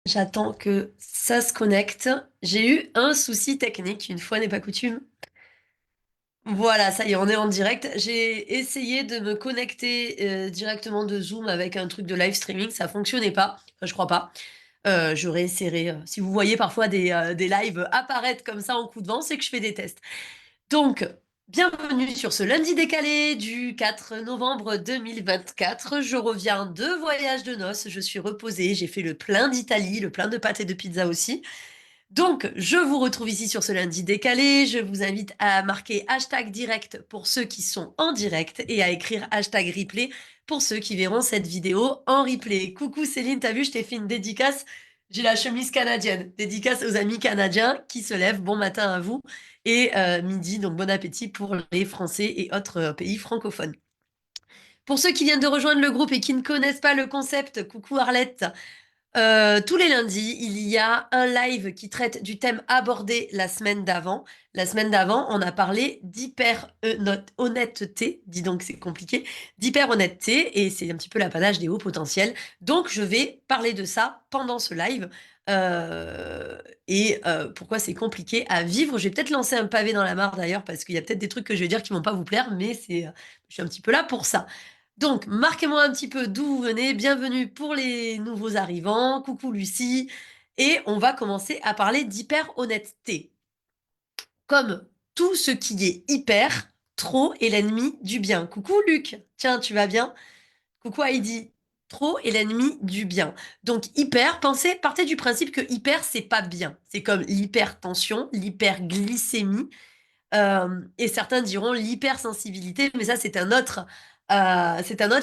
J'attends que ça se connecte. J'ai eu un souci technique, une fois n'est pas coutume. Voilà, ça y est, on est en direct. J'ai essayé de me connecter directement de Zoom avec un truc de live streaming, ça fonctionnait pas. Enfin, je crois pas. Je réessayerai. Si vous voyez parfois des lives apparaître comme ça en coup de vent, c'est que je fais des tests. Donc, bienvenue sur ce lundi décalé du 4 novembre 2024. Je reviens de voyage de noces. Je suis reposée. J'ai fait le plein d'Italie, le plein de pâtes et de pizza aussi. Donc, je vous retrouve ici sur ce lundi décalé. Je vous invite à marquer hashtag direct pour ceux qui sont en direct et à écrire hashtag replay pour ceux qui verront cette vidéo en replay. Coucou Céline, t'as vu, je t'ai fait une dédicace. J'ai la chemise canadienne. Dédicace aux amis canadiens qui se lèvent. Bon matin à vous. Et midi, donc bon appétit pour les Français et autres pays francophones. Pour ceux qui viennent de rejoindre le groupe et qui ne connaissent pas le concept, coucou Arlette. Tous les lundis, il y a un live qui traite du thème abordé la semaine d'avant. La semaine d'avant, on a parlé d'hyper-honnêteté, dis donc c'est compliqué, d'hyper-honnêteté, et c'est un petit peu l'apanage des hauts potentiels. Donc je vais parler de ça pendant ce live. Euh, Pourquoi c'est compliqué à vivre. Je vais peut-être lancer un pavé dans la mare d'ailleurs, parce qu'il y a peut-être des trucs que je vais dire qui vont pas vous plaire, mais je suis un petit peu là pour ça. Donc, marquez-moi un petit peu d'où vous venez. Bienvenue pour les nouveaux arrivants. Coucou Lucie. Et on va commencer à parler d'hyper-honnêteté. Comme tout ce qui est hyper, trop est l'ennemi du bien. Coucou Luc. Tiens, tu vas bien? Coucou Heidi. Trop est l'ennemi du bien. Donc, hyper, partez du principe que hyper, c'est pas bien. C'est comme l'hypertension, l'hyperglycémie. Et certains diront l'hypersensibilité, mais ça c'est un autre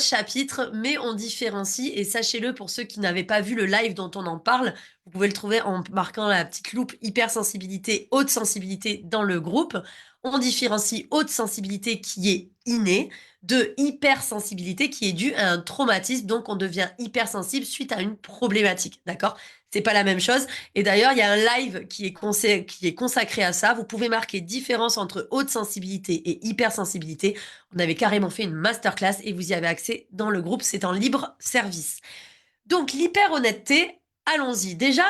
chapitre, mais on différencie, et sachez-le pour ceux qui n'avaient pas vu le live dont on en parle, vous pouvez le trouver en marquant la petite loupe hypersensibilité, haute sensibilité dans le groupe. On différencie haute sensibilité qui est innée de hypersensibilité qui est due à un traumatisme, donc on devient hypersensible suite à une problématique, d'accord? C'est pas la même chose. Et d'ailleurs, il y a un live qui est consacré à ça. Vous pouvez marquer différence entre haute sensibilité et hypersensibilité. On avait carrément fait une masterclass et vous y avez accès dans le groupe. C'est en libre service. Donc, l'hyper-honnêteté, allons-y. Déjà,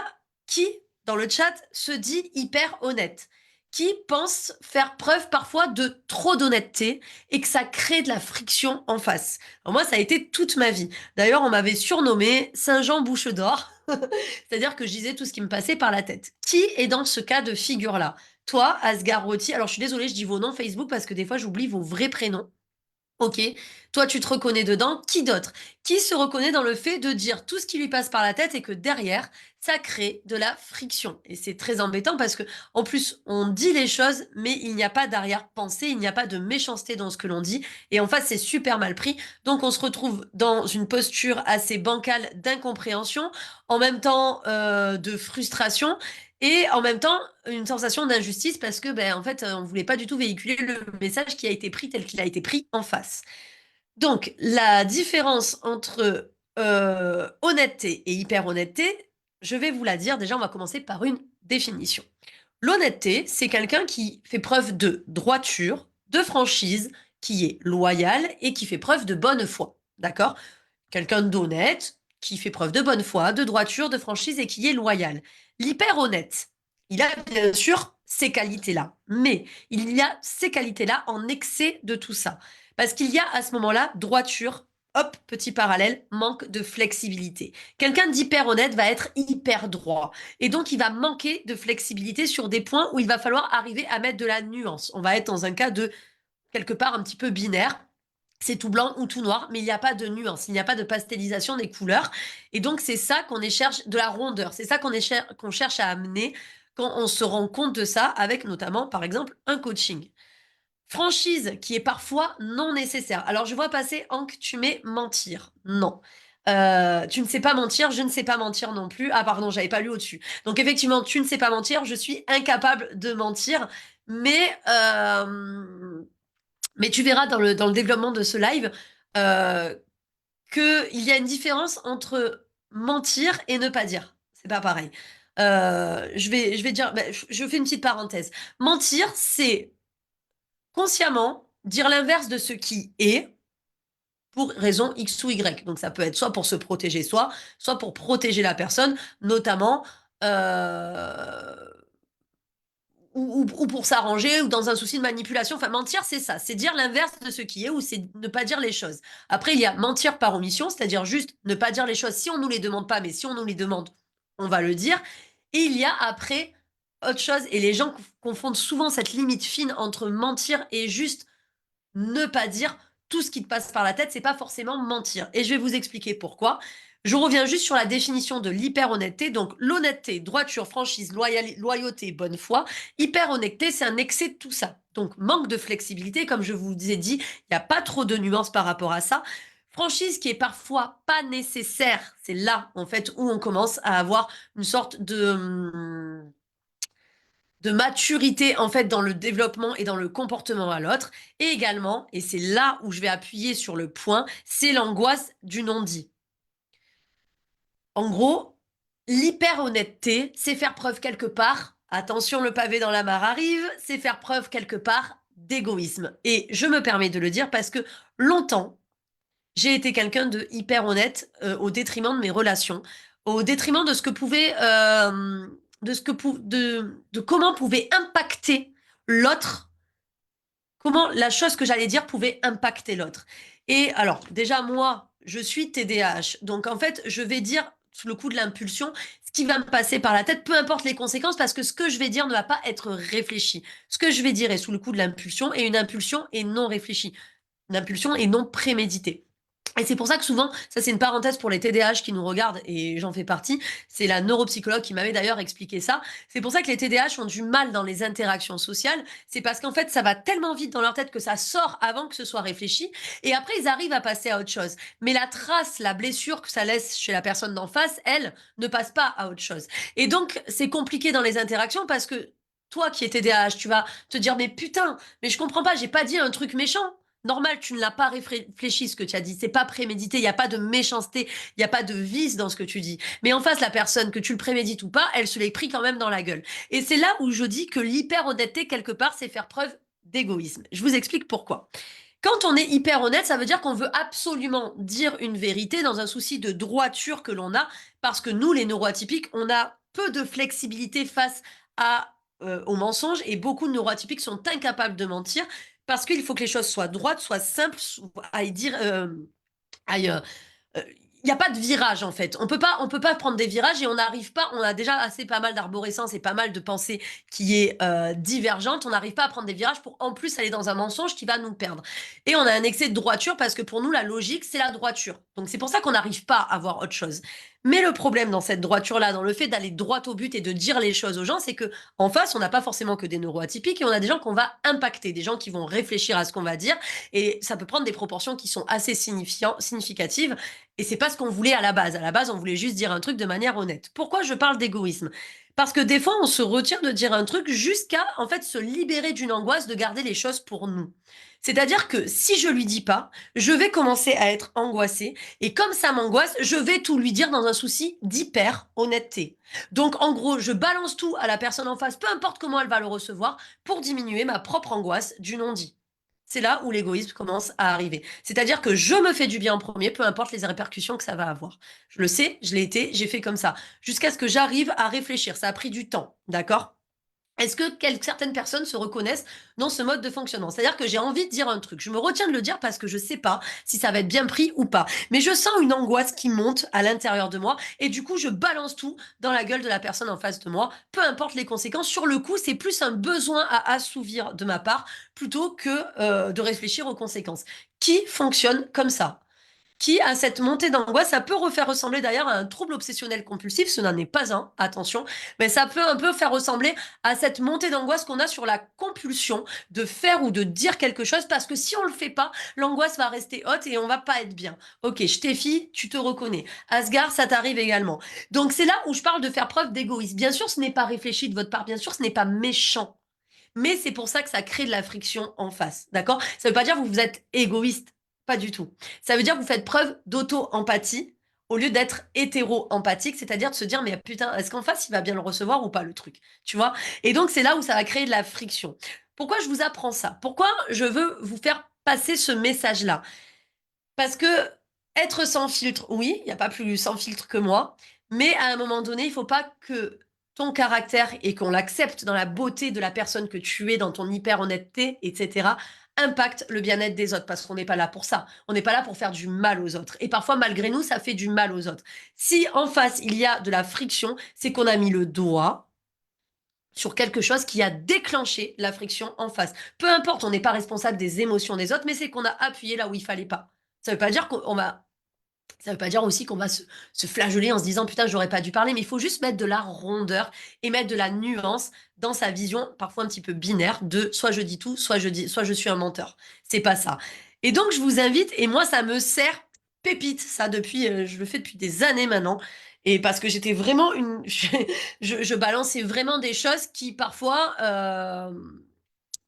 qui dans le chat se dit hyper honnête? Qui pense faire preuve parfois de trop d'honnêteté et que ça crée de la friction en face? Alors moi, ça a été toute ma vie. D'ailleurs, on m'avait surnommé Saint-Jean Bouche d'Or. C'est-à-dire que je disais tout ce qui me passait par la tête. Qui est dans ce cas de figure-là? Toi, Asgar Roti, alors je suis désolée, je dis vos noms Facebook parce que des fois j'oublie vos vrais prénoms. Ok, toi tu te reconnais dedans, qui d'autre? Qui se reconnaît dans le fait de dire tout ce qui lui passe par la tête et que derrière, ça crée de la friction. Et c'est très embêtant parce que, en plus, on dit les choses, mais il n'y a pas d'arrière-pensée, il n'y a pas de méchanceté dans ce que l'on dit. Et en face, c'est super mal pris. Donc on se retrouve dans une posture assez bancale d'incompréhension, en même temps de frustration. Et en même temps, une sensation d'injustice parce que, ben, en fait, on voulait pas du tout véhiculer le message qui a été pris tel qu'il a été pris en face. Donc, la différence entre honnêteté et hyper-honnêteté, je vais vous la dire. Déjà, on va commencer par une définition. L'honnêteté, c'est quelqu'un qui fait preuve de droiture, de franchise, qui est loyal et qui fait preuve de bonne foi. D'accord? Quelqu'un d'honnête, qui fait preuve de bonne foi, de droiture, de franchise et qui est loyal. L'hyper honnête, il a bien sûr ces qualités-là, mais il y a ces qualités-là en excès de tout ça. Parce qu'il y a à ce moment-là droiture, hop, petit parallèle, manque de flexibilité. Quelqu'un d'hyper honnête va être hyper droit. Et donc, il va manquer de flexibilité sur des points où il va falloir arriver à mettre de la nuance. On va être dans un cas de quelque part un petit peu binaire. C'est tout blanc ou tout noir, mais il n'y a pas de nuance, il n'y a pas de pastelisation des couleurs. Et donc, c'est ça qu'on cherche, de la rondeur. C'est ça qu'on cherche à amener quand on se rend compte de ça avec notamment, par exemple, un coaching. Franchise qui est parfois non nécessaire. Alors, je vois passer, Hank, tu mets mentir. Non. Tu ne sais pas mentir, je ne sais pas mentir non plus. Ah, pardon, j'avais pas lu au-dessus. Donc, effectivement, tu ne sais pas mentir, je suis incapable de mentir. Mais mais tu verras dans le développement de ce live euh, qu'il y a une différence entre mentir et ne pas dire. C'est pas pareil. Je vais dire, bah, je fais une petite parenthèse. Mentir, c'est consciemment dire l'inverse de ce qui est pour raison X ou Y. Donc ça peut être soit pour se protéger soi, soit pour protéger la personne, notamment ou pour s'arranger ou dans un souci de manipulation. Enfin, mentir, c'est ça, c'est dire l'inverse de ce qui est ou c'est ne pas dire les choses. Après, il y a mentir par omission, c'est-à-dire juste ne pas dire les choses si on nous les demande pas, mais si on nous les demande, on va le dire. Et il y a après autre chose, et les gens confondent souvent cette limite fine entre mentir et juste ne pas dire tout ce qui te passe par la tête, c'est pas forcément mentir. Et je vais vous expliquer pourquoi. Je reviens juste sur la définition de l'hyper-honnêteté. Donc, l'honnêteté, droiture, franchise, loyauté, bonne foi. Hyper-honnêteté, c'est un excès de tout ça. Donc, manque de flexibilité, comme je vous ai dit, il n'y a pas trop de nuances par rapport à ça. Franchise qui est parfois pas nécessaire. C'est là, en fait, où on commence à avoir une sorte de maturité en fait dans le développement et dans le comportement à l'autre. Et également, et c'est là où je vais appuyer sur le point, c'est l'angoisse du non-dit. En gros, l'hyper-honnêteté, c'est faire preuve quelque part, attention le pavé dans la mare arrive, c'est faire preuve quelque part d'égoïsme. Et je me permets de le dire parce que longtemps, j'ai été quelqu'un de hyper honnête au détriment de mes relations, au détriment de ce que pouvait, de comment pouvait impacter l'autre, comment la chose que j'allais dire pouvait impacter l'autre. Et alors, déjà, moi, je suis TDAH. Donc, en fait, je vais dire, sous le coup de l'impulsion, ce qui va me passer par la tête, peu importe les conséquences, parce que ce que je vais dire ne va pas être réfléchi. Ce que je vais dire est sous le coup de l'impulsion, et une impulsion est non réfléchie. Une impulsion est non préméditée. Et c'est pour ça que souvent, ça c'est une parenthèse pour les TDAH qui nous regardent, et j'en fais partie, c'est la neuropsychologue qui m'avait d'ailleurs expliqué ça, c'est pour ça que les TDAH ont du mal dans les interactions sociales, c'est parce qu'en fait ça va tellement vite dans leur tête que ça sort avant que ce soit réfléchi, et après ils arrivent à passer à autre chose. Mais la trace, la blessure que ça laisse chez la personne d'en face, elle, ne passe pas à autre chose. Et donc c'est compliqué dans les interactions parce que toi qui es TDAH, tu vas te dire mais putain, mais je comprends pas, j'ai pas dit un truc méchant. Normal, tu ne l'as pas réfléchi ce que tu as dit. C'est pas prémédité. Il n'y a pas de méchanceté. Il n'y a pas de vice dans ce que tu dis. Mais en face, la personne, que tu le prémédites ou pas, elle se l'est pris quand même dans la gueule. Et c'est là où je dis que l'hyper-honnêteté, quelque part, c'est faire preuve d'égoïsme. Je vous explique pourquoi. Quand on est hyper honnête, ça veut dire qu'on veut absolument dire une vérité dans un souci de droiture que l'on a, parce que nous, les neuroatypiques, on a peu de flexibilité face aux mensonges et beaucoup de neuroatypiques sont incapables de mentir parce qu'il faut que les choses soient droites, soient simples, aillent dire, aillent, il n'y a pas de virage en fait. On peut pas prendre des virages et on n'arrive pas. On a déjà assez pas mal d'arborescence et pas mal de pensées qui est divergente. On n'arrive pas à prendre des virages pour en plus aller dans un mensonge qui va nous perdre. Et on a un excès de droiture parce que pour nous la logique c'est la droiture. Donc c'est pour ça qu'on n'arrive pas à voir autre chose. Mais le problème dans cette droiture-là, dans le fait d'aller droit au but et de dire les choses aux gens, c'est que en face, on n'a pas forcément que des neuroatypiques et on a des gens qu'on va impacter, des gens qui vont réfléchir à ce qu'on va dire et ça peut prendre des proportions qui sont assez significatives et c'est pas ce qu'on voulait à la base. À la base, on voulait juste dire un truc de manière honnête. Pourquoi je parle d'égoïsme? Parce que des fois, on se retient de dire un truc jusqu'à, en fait, se libérer d'une angoisse de garder les choses pour nous. C'est-à-dire que si je lui dis pas, je vais commencer à être angoissée et comme ça m'angoisse, je vais tout lui dire dans un souci d'hyper honnêteté. Donc, en gros, je balance tout à la personne en face, peu importe comment elle va le recevoir, pour diminuer ma propre angoisse du non-dit. C'est là où l'égoïsme commence à arriver. C'est-à-dire que je me fais du bien en premier, peu importe les répercussions que ça va avoir. Je le sais, je l'ai été, j'ai fait comme ça. Jusqu'à ce que j'arrive à réfléchir. Ça a pris du temps, d'accord? Est-ce que certaines personnes se reconnaissent dans ce mode de fonctionnement? C'est-à-dire que j'ai envie de dire un truc. Je me retiens de le dire parce que je sais pas si ça va être bien pris ou pas. Mais je sens une angoisse qui monte à l'intérieur de moi et du coup, je balance tout dans la gueule de la personne en face de moi. Peu importe les conséquences. Sur le coup, c'est plus un besoin à assouvir de ma part plutôt que de réfléchir aux conséquences. Qui fonctionne comme ça? Qui a cette montée d'angoisse, ça peut refaire ressembler d'ailleurs à un trouble obsessionnel compulsif, ce n'en est pas un, attention, mais ça peut un peu faire ressembler à cette montée d'angoisse qu'on a sur la compulsion de faire ou de dire quelque chose, parce que si on le fait pas, l'angoisse va rester haute et on va pas être bien. Ok, je t'ai fille, tu te reconnais. Asgard, ça t'arrive également. Donc c'est là où je parle de faire preuve d'égoïsme. Bien sûr, ce n'est pas réfléchi de votre part, bien sûr, ce n'est pas méchant. Mais c'est pour ça que ça crée de la friction en face, d'accord? Ça veut pas dire que vous êtes égoïste, pas du tout. Ça veut dire que vous faites preuve d'auto-empathie au lieu d'être hétéro-empathique, c'est-à-dire de se dire, mais putain, est-ce qu'en face, il va bien le recevoir ou pas, le truc? Tu vois? Et donc, c'est là où ça va créer de la friction. Pourquoi je vous apprends ça? Pourquoi je veux vous faire passer ce message-là? Parce que être sans filtre, oui, il n'y a pas plus sans filtre que moi, mais à un moment donné, il faut pas que ton caractère et qu'on l'accepte dans la beauté de la personne que tu es, dans ton hyper honnêteté, etc., impacte le bien-être des autres, parce qu'on n'est pas là pour ça. On n'est pas là pour faire du mal aux autres. Et parfois, malgré nous, ça fait du mal aux autres. Si en face, il y a de la friction, c'est qu'on a mis le doigt sur quelque chose qui a déclenché la friction en face. Peu importe, on n'est pas responsable des émotions des autres, mais c'est qu'on a appuyé là où il fallait pas. Ça veut pas dire qu'on va ça veut pas dire aussi qu'on va se flageller en se disant putain, j'aurais pas dû parler, mais il faut juste mettre de la rondeur et mettre de la nuance dans sa vision, parfois un petit peu binaire, de soit je dis tout, soit je suis un menteur. C'est pas ça. Et donc, je vous invite, et moi, ça me sert pépite, ça, depuis, je le fais depuis des années maintenant. Et parce que j'étais vraiment je balançais vraiment des choses qui parfois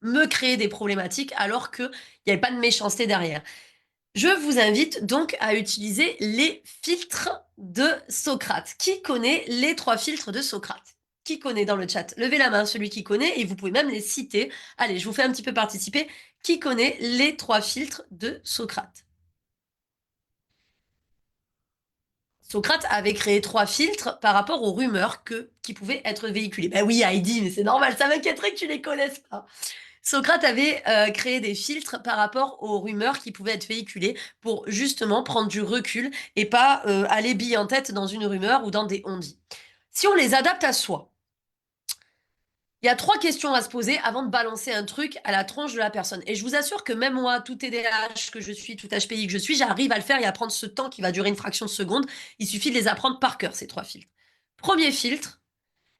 me créaient des problématiques alors qu'il n'y avait pas de méchanceté derrière. Je vous invite donc à utiliser les filtres de Socrate. Qui connaît les 3 filtres de Socrate? Qui connaît dans le chat? Levez la main, celui qui connaît, et vous pouvez même les citer. Allez, je vous fais un petit peu participer. Qui connaît les 3 filtres de Socrate? Socrate avait créé 3 filtres par rapport aux rumeurs qui pouvaient être véhiculées. Ben oui, Heidi, mais c'est normal, ça m'inquiéterait que tu les connaisses pas. Socrate avait créé des filtres par rapport aux rumeurs qui pouvaient être véhiculées pour justement prendre du recul et pas aller bille en tête dans une rumeur ou dans des on-dit. Si on les adapte à soi, il y a 3 questions à se poser avant de balancer un truc à la tronche de la personne. Et je vous assure que même moi, tout TDAH que je suis, tout HPI que je suis, j'arrive à le faire et à prendre ce temps qui va durer une fraction de seconde. Il suffit de les apprendre par cœur, ces 3 filtres. Premier filtre,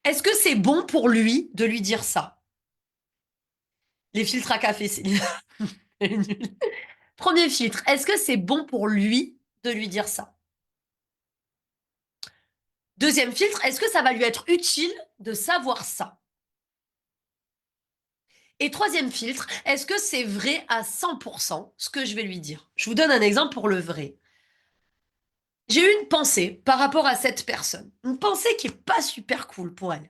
est-ce que c'est bon pour lui de lui dire ça? Les filtres à café, c'est nul. Premier filtre, est-ce que c'est bon pour lui de lui dire ça? Deuxième filtre, est-ce que ça va lui être utile de savoir ça? Et troisième filtre, est-ce que c'est vrai à 100% ce que je vais lui dire? Je vous donne un exemple pour le vrai. J'ai eu une pensée par rapport à cette personne. Une pensée qui est pas super cool pour elle.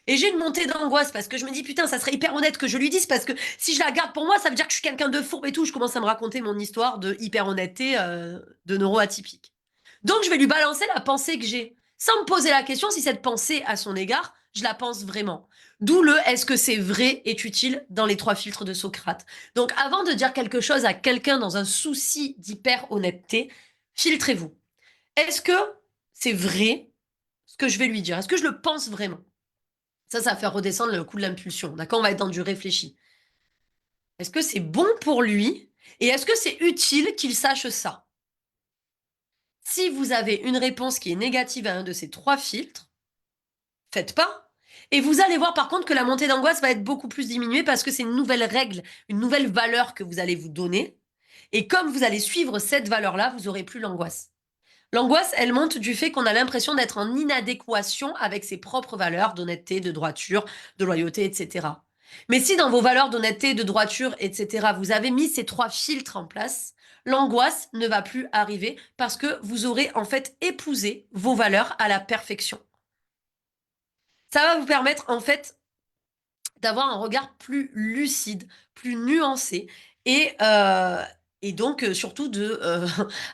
Et j'ai une montée d'angoisse parce que je me dis, putain, ça serait hyper honnête que je lui dise parce que si je la garde pour moi, ça veut dire que je suis quelqu'un de fourbe et tout. Je commence à me raconter mon histoire de hyper honnêteté de neuroatypique. Donc, je vais lui balancer la pensée que j'ai, sans me poser la question si cette pensée à son égard, je la pense vraiment. D'où le est-ce que c'est vrai est utile dans les 3 filtres de Socrate. Donc, avant de dire quelque chose à quelqu'un dans un souci d'hyper honnêteté, filtrez-vous. Est-ce que c'est vrai ce que je vais lui dire? Est-ce que je le pense vraiment? Ça va faire redescendre le coup de l'impulsion. D'accord? On va être dans du réfléchi. Est-ce que c'est bon pour lui? Et est-ce que c'est utile qu'il sache ça? Si vous avez une réponse qui est négative à un de ces 3 filtres, faites pas. Et vous allez voir par contre que la montée d'angoisse va être beaucoup plus diminuée parce que c'est une nouvelle règle, une nouvelle valeur que vous allez vous donner. Et comme vous allez suivre cette valeur-là, vous aurez plus l'angoisse. L'angoisse, elle monte du fait qu'on a l'impression d'être en inadéquation avec ses propres valeurs d'honnêteté, de droiture, de loyauté, etc. Mais si dans vos valeurs d'honnêteté, de droiture, etc., vous avez mis ces 3 filtres en place, l'angoisse ne va plus arriver parce que vous aurez en fait épousé vos valeurs à la perfection. Ça va vous permettre en fait d'avoir un regard plus lucide, plus nuancé et donc surtout de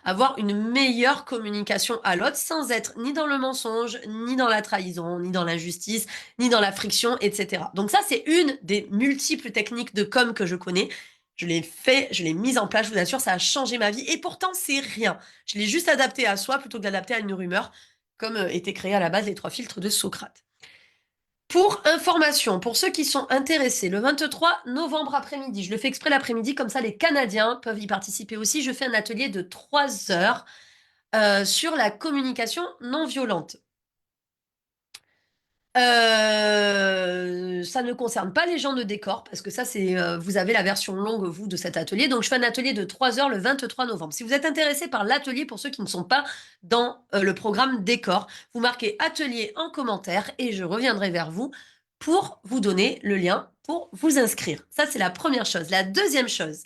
avoir une meilleure communication à l'autre sans être ni dans le mensonge, ni dans la trahison, ni dans l'injustice, ni dans la friction, etc. Donc ça, c'est une des multiples techniques de com que je connais. Je l'ai fait, je l'ai mise en place, je vous assure, ça a changé ma vie. Et pourtant, c'est rien. Je l'ai juste adapté à soi plutôt que d'adapter à une rumeur, comme étaient créés à la base les 3 filtres de Socrate. Pour information, pour ceux qui sont intéressés, le 23 novembre après-midi, je le fais exprès l'après-midi, comme ça les Canadiens peuvent y participer aussi, je fais un atelier de 3 heures sur la communication non violente. Ça ne concerne pas les gens de décor, parce que ça, c'est vous avez la version longue, vous, de cet atelier. Donc, je fais un atelier de 3 heures le 23 novembre. Si vous êtes intéressé par l'atelier, pour ceux qui ne sont pas dans le programme décor, vous marquez atelier en commentaire et je reviendrai vers vous pour vous donner le lien pour vous inscrire. Ça, c'est la première chose. La deuxième chose,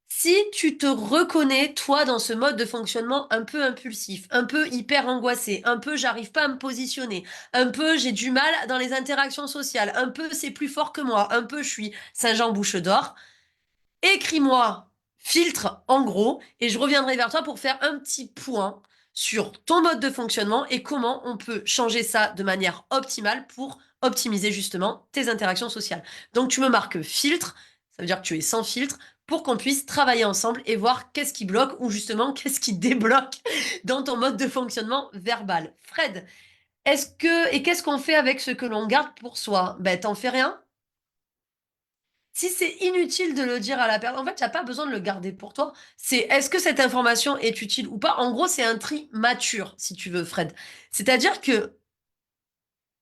si tu te reconnais, toi, dans ce mode de fonctionnement un peu impulsif, un peu hyper angoissé, un peu j'arrive pas à me positionner, un peu j'ai du mal dans les interactions sociales, un peu c'est plus fort que moi, un peu je suis Saint-Jean Bouche d'Or, écris-moi, filtre en gros, et je reviendrai vers toi pour faire un petit point sur ton mode de fonctionnement et comment on peut changer ça de manière optimale pour optimiser justement tes interactions sociales. Donc tu me marques filtre, ça veut dire que tu es sans filtre, pour qu'on puisse travailler ensemble et voir qu'est-ce qui bloque ou justement qu'est-ce qui débloque dans ton mode de fonctionnement verbal. Fred, qu'est-ce qu'on fait avec ce que l'on garde pour soi? Ben, t'en fais rien. Si c'est inutile de le dire à la personne, en fait, tu n'as pas besoin de le garder pour toi. C'est est-ce que cette information est utile ou pas? En gros, c'est un tri mature, si tu veux, Fred. C'est-à-dire que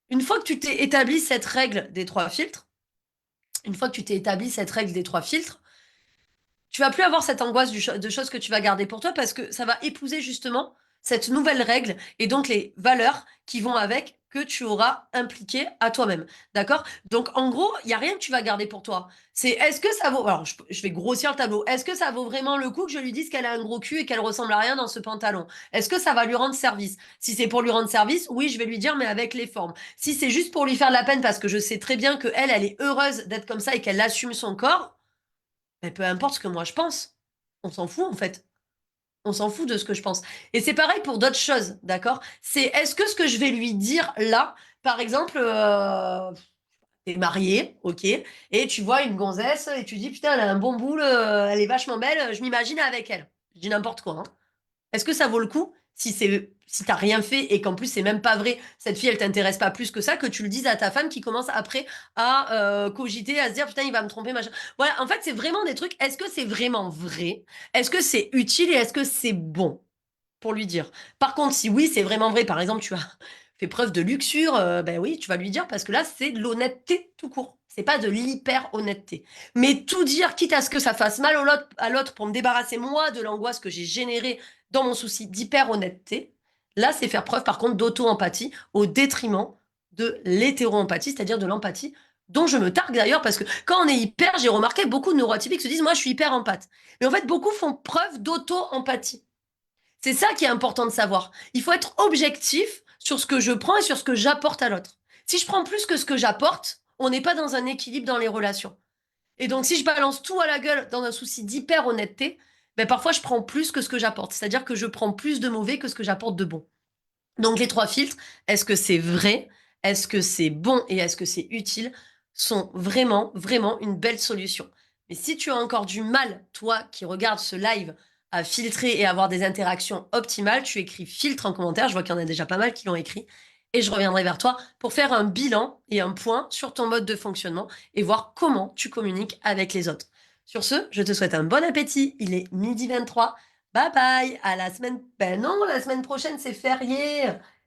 une fois que tu t'es établi cette règle des trois filtres, une fois que tu t'es établi cette règle des trois filtres, tu vas plus avoir cette angoisse de choses que tu vas garder pour toi parce que ça va épouser justement cette nouvelle règle et donc les valeurs qui vont avec que tu auras impliquées à toi-même. D'accord? Donc en gros, il n'y a rien que tu vas garder pour toi. C'est est-ce que ça vaut. Alors je vais grossir le tableau. Est-ce que ça vaut vraiment le coup que je lui dise qu'elle a un gros cul et qu'elle ressemble à rien dans ce pantalon? Est-ce que ça va lui rendre service? Si c'est pour lui rendre service, oui, je vais lui dire, mais avec les formes. Si c'est juste pour lui faire de la peine parce que je sais très bien qu'elle, elle est heureuse d'être comme ça et qu'elle assume son corps, mais peu importe ce que moi je pense. On s'en fout en fait. On s'en fout de ce que je pense. Et c'est pareil pour d'autres choses, d'accord? C'est est-ce que ce que je vais lui dire là, par exemple, t'es marié, ok, et tu vois une gonzesse et tu dis putain, elle a un bon boule, elle est vachement belle, je m'imagine avec elle. Je dis n'importe quoi, hein. Est-ce que ça vaut le coup si t'as rien fait et qu'en plus c'est même pas vrai, cette fille elle t'intéresse pas plus que ça, que tu le dises à ta femme qui commence après à cogiter, à se dire putain il va me tromper machin. Voilà, en fait c'est vraiment des trucs. Est-ce que c'est vraiment vrai? Est-ce que c'est utile et est-ce que c'est bon pour lui dire? Par contre, si oui c'est vraiment vrai, par exemple tu as fait preuve de luxure, ben oui tu vas lui dire parce que là c'est de l'honnêteté tout court. C'est pas de l'hyper honnêteté. Mais tout dire, quitte à ce que ça fasse mal à l'autre pour me débarrasser moi de l'angoisse que j'ai générée dans mon souci d'hyper-honnêteté, là, c'est faire preuve, par contre, d'auto-empathie au détriment de l'hétéro-empathie, c'est-à-dire de l'empathie dont je me targue d'ailleurs, parce que quand on est hyper, j'ai remarqué, beaucoup de neuroatypiques se disent, moi, je suis hyper empathe. Mais en fait, beaucoup font preuve d'auto-empathie. C'est ça qui est important de savoir. Il faut être objectif sur ce que je prends et sur ce que j'apporte à l'autre. Si je prends plus que ce que j'apporte, on n'est pas dans un équilibre dans les relations. Et donc, si je balance tout à la gueule dans un souci d'hyper honnêteté, ben parfois je prends plus que ce que j'apporte. C'est-à-dire que je prends plus de mauvais que ce que j'apporte de bon. Donc, les trois filtres, est-ce que c'est vrai, est-ce que c'est bon et est-ce que c'est utile, sont vraiment, vraiment une belle solution. Mais si tu as encore du mal, toi qui regardes ce live, à filtrer et avoir des interactions optimales, tu écris filtre en commentaire. Je vois qu'il y en a déjà pas mal qui l'ont écrit. Et je reviendrai vers toi pour faire un bilan et un point sur ton mode de fonctionnement et voir comment tu communiques avec les autres. Sur ce, je te souhaite un bon appétit. Il est midi 23. Bye bye. À la semaine. Ben non, la semaine prochaine, c'est férié.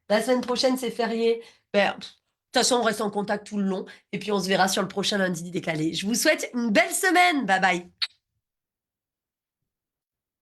La semaine prochaine, c'est férié. Ben, de toute façon, on reste en contact tout le long. Et puis, on se verra sur le prochain lundi décalé. Je vous souhaite une belle semaine. Bye bye.